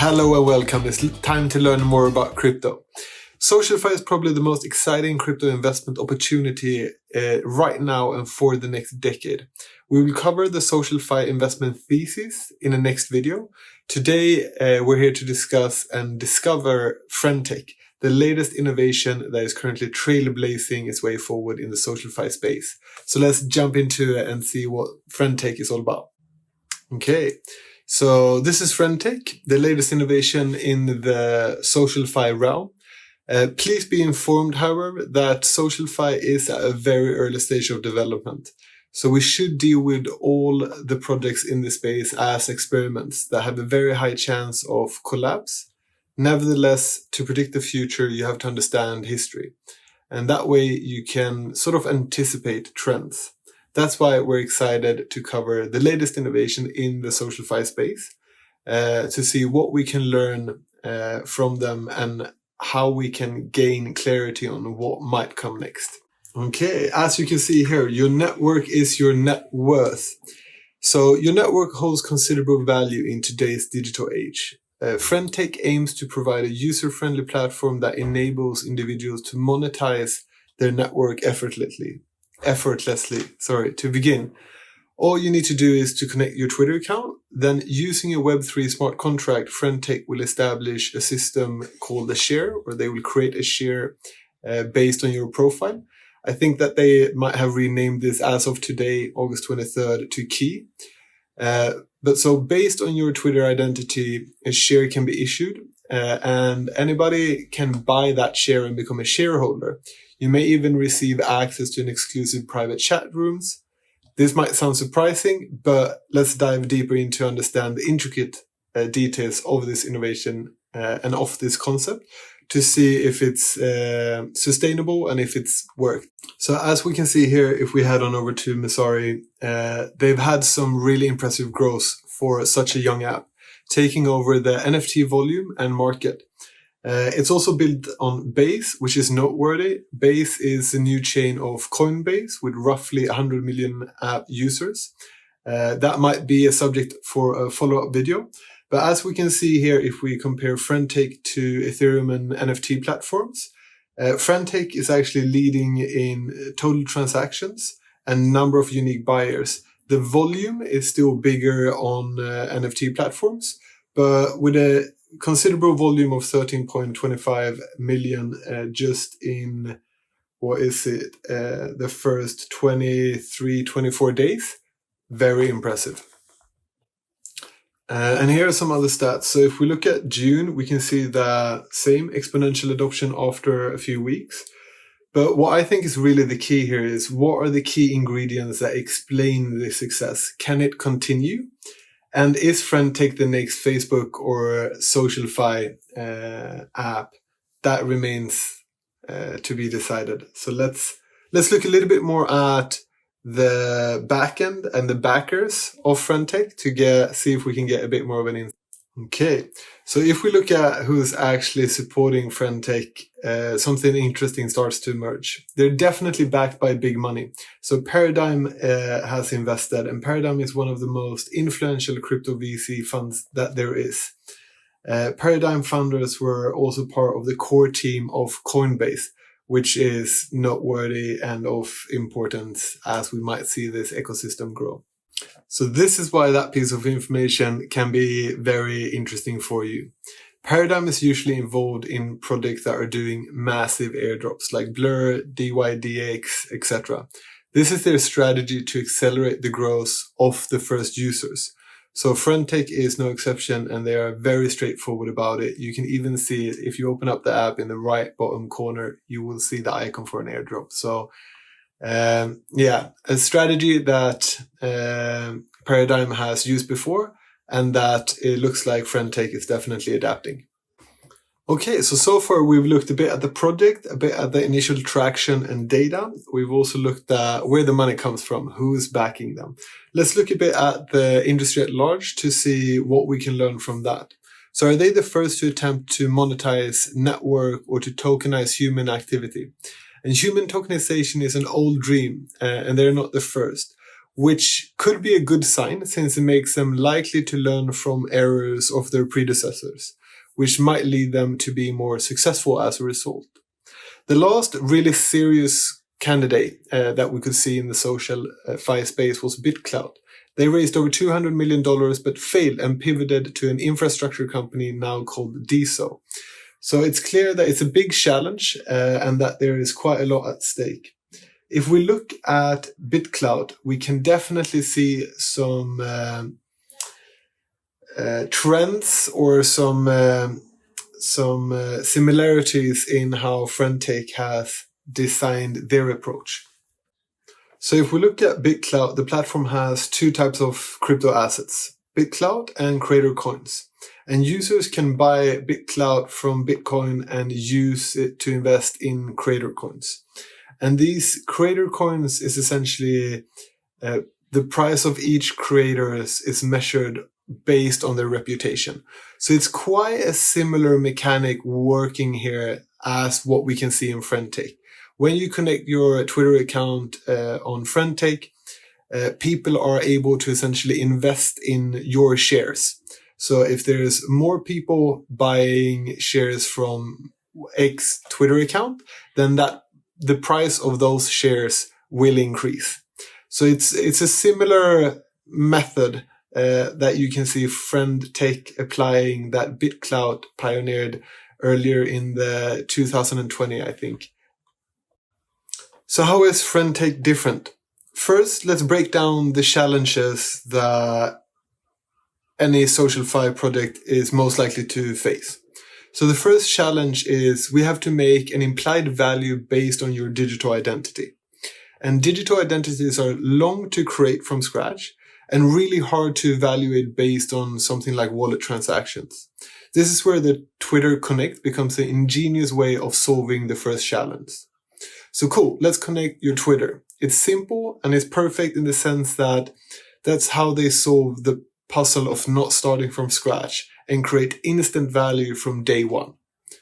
Hello and welcome. It's time to learn more about crypto. SocialFi is probably the most exciting crypto investment opportunity right now and for the next decade. We will cover the SocialFi investment thesis in the next video. Today, we're here to discuss and discover Friend Tech, the latest innovation that is currently trailblazing its way forward in the SocialFi space. So let's jump into it and see what Friend Tech is all about. Okay. So this is Friend Tech, the latest innovation in the SocialFi realm. Please be informed, however, that SocialFi is at a very early stage of development. So we should deal with all the projects in this space as experiments that have a very high chance of collapse. Nevertheless, to predict the future, you have to understand history. And that way you can sort of anticipate trends. That's why we're excited to cover the latest innovation in the SocialFi space, to see what we can learn from them and how we can gain clarity on what might come next. Okay, as you can see here, your network is your net worth. So your network holds considerable value in today's digital age. Friend Tech aims to provide a user-friendly platform that enables individuals to monetize their network effortlessly. To begin, all you need to do is to connect your Twitter account. Then using a Web3 smart contract, Friend Tech will establish a system called a share, or they will create a share based on your profile. I think that they might have renamed this as of today, August 23rd, to Key. But so based on your Twitter identity, a share can be issued and anybody can buy that share and become a shareholder. You may even receive access to an exclusive private chat rooms. This might sound surprising, but let's dive deeper into understand the intricate details of this innovation and of this concept to see if it's sustainable and if it's worked. So as we can see here, if we head on over to Messari, they've had some really impressive growth for such a young app, taking over the NFT volume and market. It's also built on Base, which is noteworthy. Base is a new chain of Coinbase with roughly 100 million app users. That might be a subject for a follow-up video. But as we can see here, if we compare Friend Tech to Ethereum and NFT platforms, Friend Tech is actually leading in total transactions and number of unique buyers. The volume is still bigger on NFT platforms, but with a considerable volume of 13.25 million just in, the first 24 days. Very impressive. And here are some other stats. So if we look at June, we can see the same exponential adoption after a few weeks. But what I think is really the key here is what are the key ingredients that explain this success? Can it continue? And is Friend Tech the next Facebook or SocialFi app? That remains to be decided. So let's look a little bit more at the backend and the backers of Friend Tech to see if we can get a bit more of an insight. Okay, so if we look at who's actually supporting Friend Tech, something interesting starts to emerge. They're definitely backed by big money. So Paradigm has invested, and Paradigm is one of the most influential crypto VC funds that there is. Paradigm founders were also part of the core team of Coinbase, which is noteworthy and of importance as we might see this ecosystem grow. So this is why that piece of information can be very interesting for you. Paradigm is usually involved in projects that are doing massive airdrops like Blur, DYDX, etc. This is their strategy to accelerate the growth of the first users. So Friend Tech is no exception, and they are very straightforward about it. You can even see it if you open up the app in the right bottom corner, you will see the icon for an airdrop. So a strategy that Paradigm has used before, and that it looks like Friend Tech is definitely adapting. Okay, so far we've looked a bit at the project, a bit at the initial traction and data. We've also looked at where the money comes from, who's backing them. Let's look a bit at the industry at large to see what we can learn from that. So are they the first to attempt to monetize network or to tokenize human activity? And human tokenization is an old dream, and they're not the first. which could be a good sign since it makes them likely to learn from errors of their predecessors, which might lead them to be more successful as a result. The last really serious candidate that we could see in the SocialFi space was BitCloud. They raised over $200 million but failed and pivoted to an infrastructure company now called DSO. So it's clear that it's a big challenge and that there is quite a lot at stake. If we look at BitCloud, we can definitely see some trends or some similarities in how Friend Tech has designed their approach. So if we look at BitCloud, the platform has two types of crypto assets, BitCloud and Creator Coins. And users can buy BitCloud from Bitcoin and use it to invest in Creator Coins. And these Creator Coins is essentially the price of each creator is measured based on their reputation. So it's quite a similar mechanic working here as what we can see in Friend Tech. When you connect your Twitter account on Friend Tech, people are able to essentially invest in your shares. So if there's more people buying shares from X Twitter account, then the price of those shares will increase. So it's a similar method that you can see Friend Tech applying that BitCloud pioneered earlier in the 2020, I think. So how is Friend Tech different? First, let's break down the challenges that any SocialFi project is most likely to face. So the first challenge is we have to make an implied value based on your digital identity. And digital identities are long to create from scratch and really hard to evaluate based on something like wallet transactions. This is where the Twitter Connect becomes an ingenious way of solving the first challenge. So cool, let's connect your Twitter. It's simple and it's perfect in the sense that that's how they solve the puzzle of not starting from scratch and create instant value from day one.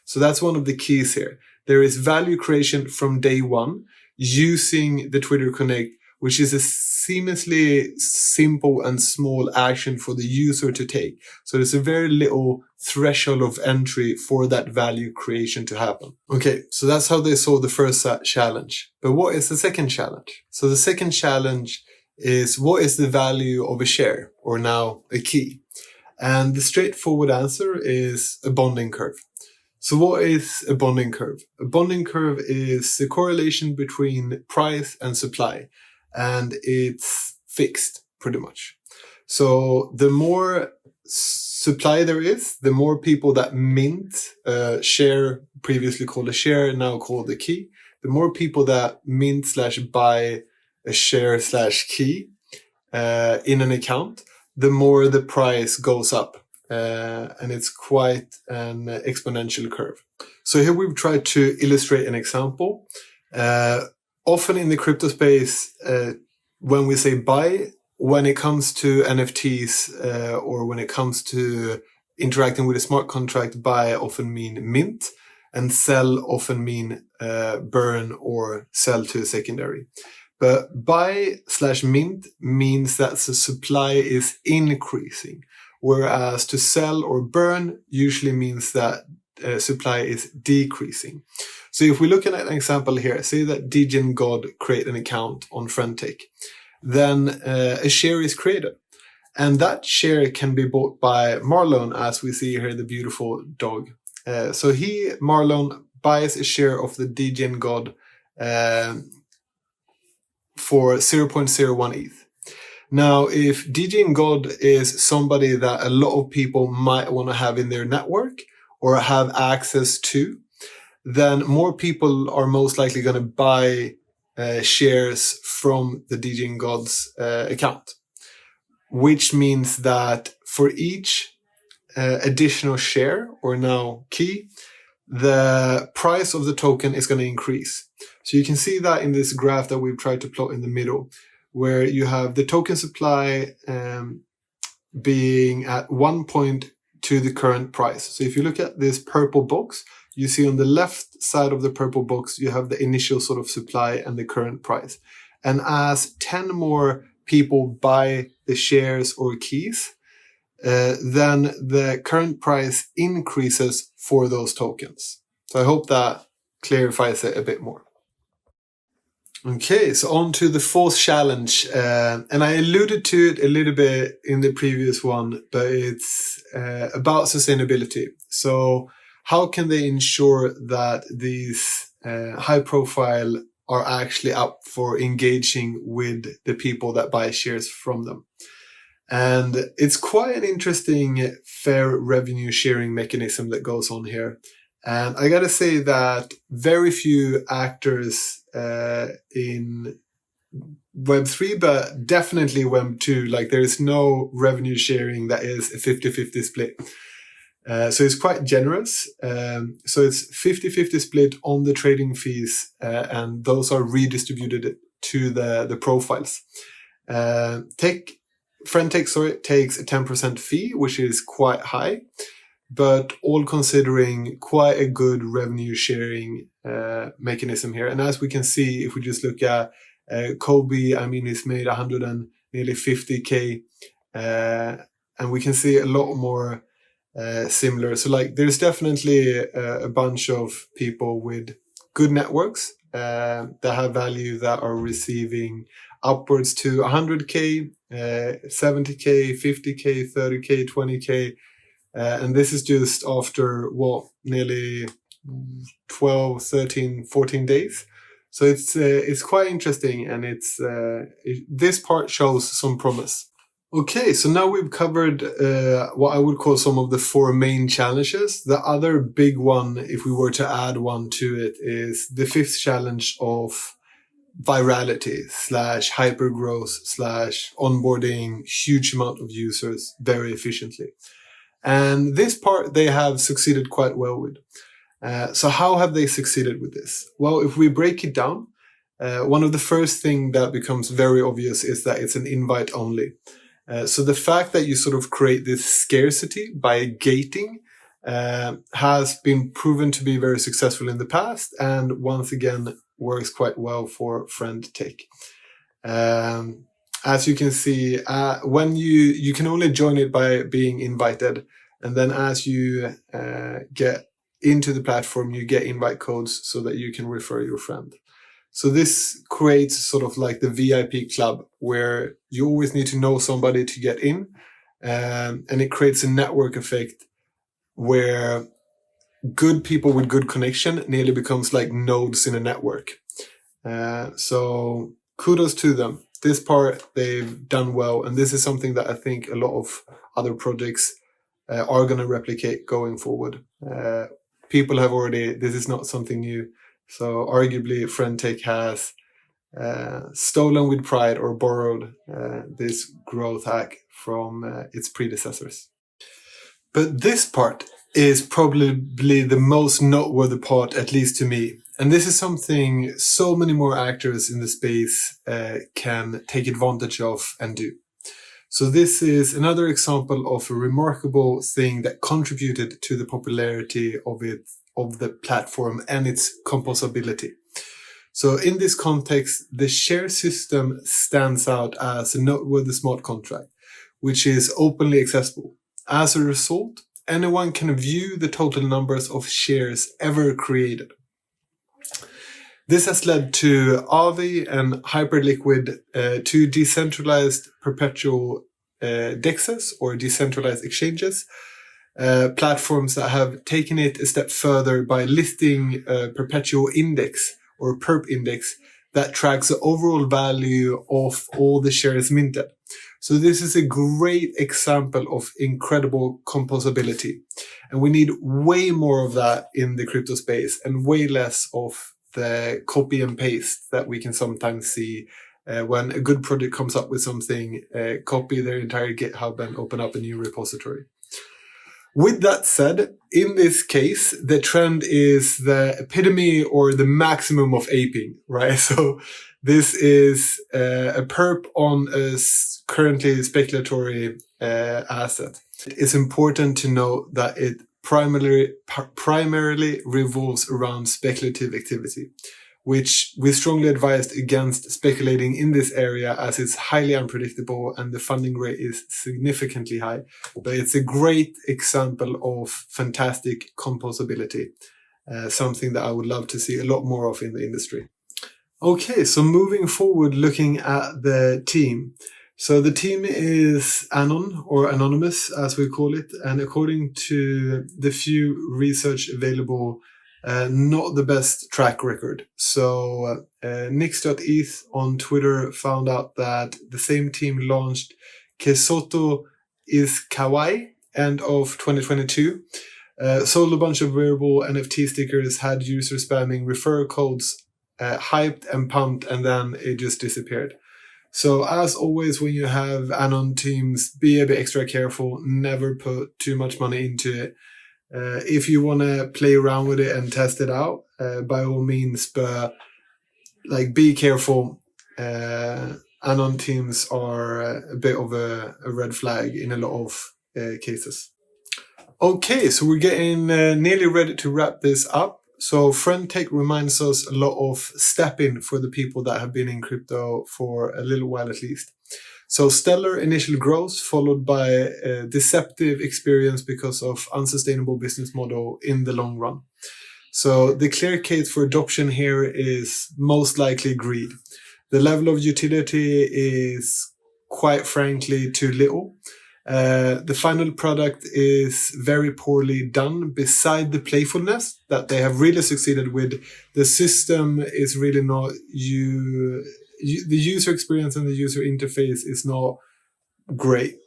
So that's one of the keys here. There is value creation from day one using the Twitter Connect, which is a seamlessly simple and small action for the user to take. So there's a very little threshold of entry for that value creation to happen. Okay, so that's how they solve the first challenge. But what is the second challenge? So the second challenge is what is the value of a share, or now a key? And the straightforward answer is a bonding curve. So what is a bonding curve? A bonding curve is the correlation between price and supply, and it's fixed pretty much. So the more supply there is, the more people that mint a share, previously called a share, now called a key, the more people that mint/buy a share/key in an account, the more the price goes up. And it's quite an exponential curve. So here we've tried to illustrate an example. Often in the crypto space, when we say buy, when it comes to NFTs or when it comes to interacting with a smart contract, buy often mean mint, and sell often mean burn or sell to a secondary. But buy/mint means that the supply is increasing, whereas to sell or burn usually means that supply is decreasing. So if we look at an example here, say that DJ God create an account on Friend Tech, then a share is created. And that share can be bought by Marlon, as we see here, the beautiful dog. So Marlon, buys a share of the DJ God for 0.01 ETH. Now, if DJ God is somebody that a lot of people might want to have in their network or have access to, then more people are most likely going to buy shares from the DJ God's account, which means that for each additional share, or now key, the price of the token is going to increase. So you can see that in this graph that we've tried to plot in the middle, where you have the token supply being at 1 point to the current price. So if you look at this purple box, you see on the left side of the purple box, you have the initial sort of supply and the current price. And as 10 more people buy the shares or keys, then the current price increases for those tokens. So I hope that clarifies it a bit more. Okay, so on to the fourth challenge. And I alluded to it a little bit in the previous one, but it's about sustainability. So how can they ensure that these high profile are actually up for engaging with the people that buy shares from them? And it's quite an interesting fair revenue sharing mechanism that goes on here. And I gotta say that very few actors in Web3, but definitely Web2, like there is no revenue sharing that is a 50-50 split. So it's quite generous. So it's 50-50 split on the trading fees, and those are redistributed to the profiles. Friend Tech takes a 10% fee, which is quite high, but all considering quite a good revenue sharing mechanism here. And as we can see, if we just look at Kobe, I mean, he's made 150K, and we can see a lot more similar. So like, there's definitely a bunch of people with good networks that have value that are receiving upwards to 100K, 70K, 50K, 30K, 20K. And this is just after nearly 12, 13, 14 days. So it's quite interesting, and this part shows some promise. Okay, so now we've covered what I would call some of the four main challenges. The other big one, if we were to add one to it, is the fifth challenge of virality / hypergrowth / onboarding huge amount of users very efficiently. And this part they have succeeded quite well with. So how have they succeeded with this? Well, if we break it down, one of the first things that becomes very obvious is that it's an invite only. So the fact that you sort of create this scarcity by gating has been proven to be very successful in the past, and once again works quite well for Friend Tech. As you can see, when you can only join it by being invited, and then as you get into the platform, you get invite codes so that you can refer your friend. So this creates sort of like the VIP club where you always need to know somebody to get in, and it creates a network effect where good people with good connection nearly becomes like nodes in a network. So kudos to them. This part they've done well, and this is something that I think a lot of other projects are going to replicate going forward. People have already, this is not something new. So arguably Friend Tech has stolen with pride or borrowed this growth hack from its predecessors. But this part is probably the most noteworthy part, at least to me. And this is something so many more actors in the space can take advantage of and do. So this is another example of a remarkable thing that contributed to the popularity of the platform and its composability. So in this context, the share system stands out as a noteworthy smart contract, which is openly accessible. As a result, anyone can view the total numbers of shares ever created. This has led to Aave and Hyperliquid, two decentralized perpetual DEXs or decentralized exchanges, platforms that have taken it a step further by listing a perpetual index or perp index that tracks the overall value of all the shares minted. So this is a great example of incredible composability. And we need way more of that in the crypto space and way less of the copy and paste that we can sometimes see when a good project comes up with something, copy their entire GitHub and open up a new repository. With that said, in this case, the trend is the epitome or the maximum of aping, right? So this is a perp on a currently speculatory asset. It's important to note that it primarily revolves around speculative activity, which we strongly advised against speculating in this area as it's highly unpredictable and the funding rate is significantly high. But it's a great example of fantastic composability, something that I would love to see a lot more of in the industry. Okay, so moving forward, looking at the team. So the team is Anon, or Anonymous as we call it, and according to the few research available, not the best track record. So Nix.eth on Twitter found out that the same team launched Kesoto is Kawaii end of 2022. Sold a bunch of wearable NFT stickers, had users spamming referral codes, hyped and pumped, and then it just disappeared. So as always, when you have Anon teams, be a bit extra careful, never put too much money into it. If you want to play around with it and test it out, by all means, but be careful. Anon teams are a bit of a red flag in a lot of cases. Okay, so we're getting nearly ready to wrap this up. So Friend Tech reminds us a lot of step in for the people that have been in crypto for a little while at least. So stellar initial growth followed by a deceptive experience because of unsustainable business model in the long run. So the clear case for adoption here is most likely greed. The level of utility is quite frankly too little. The final product is very poorly done. Beside the playfulness that they have really succeeded with, the system is really not the user experience and the user interface is not great.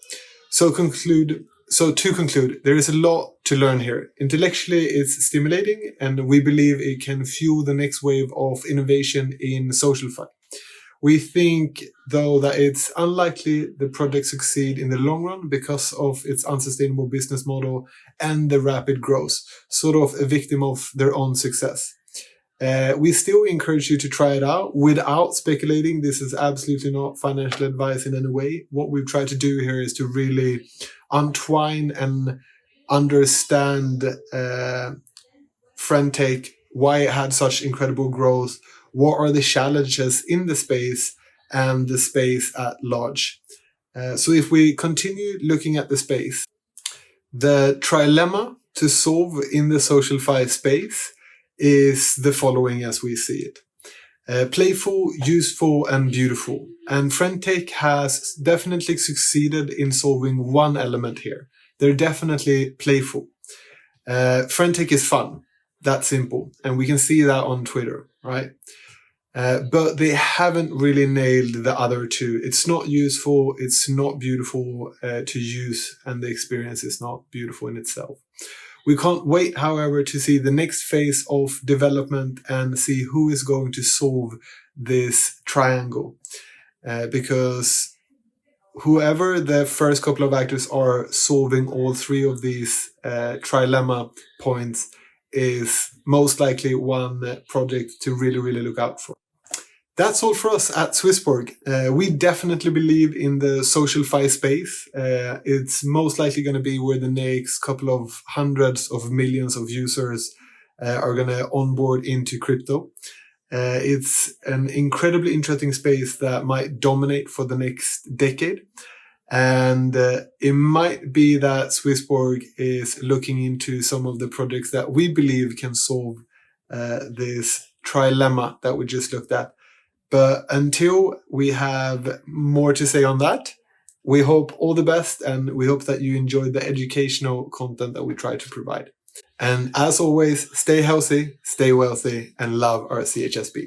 So to conclude, there is a lot to learn here. Intellectually, it's stimulating, and we believe it can fuel the next wave of innovation in SocialFi. We think, though, that it's unlikely the project succeed in the long run because of its unsustainable business model and the rapid growth, sort of a victim of their own success. We still encourage you to try it out without speculating. This is absolutely not financial advice in any way. What we've tried to do here is to really untwine and understand Friend Tech, why it had such incredible growth, what are the challenges in the space and the space at large. So if we continue looking at the space, the trilemma to solve in the SocialFi space is the following as we see it. Playful, useful, and beautiful. And Friend Tech has definitely succeeded in solving one element here. They're definitely playful. Friend Tech is fun. That's simple. And we can see that on Twitter, right? But they haven't really nailed the other two. It's not useful, it's not beautiful to use, and the experience is not beautiful in itself. We can't wait, however, to see the next phase of development and see who is going to solve this triangle. Because whoever the first couple of actors are solving all three of these trilemma points is most likely one project to really, really look out for. That's all for us at SwissBorg. We definitely believe in the SocialFi space. It's most likely going to be where the next couple of hundreds of millions of users are going to onboard into crypto. It's an incredibly interesting space that might dominate for the next decade. And it might be that SwissBorg is looking into some of the projects that we believe can solve this trilemma that we just looked at. But until we have more to say on that, we hope all the best, and we hope that you enjoyed the educational content that we try to provide. And as always, stay healthy, stay wealthy, and love our CHSB.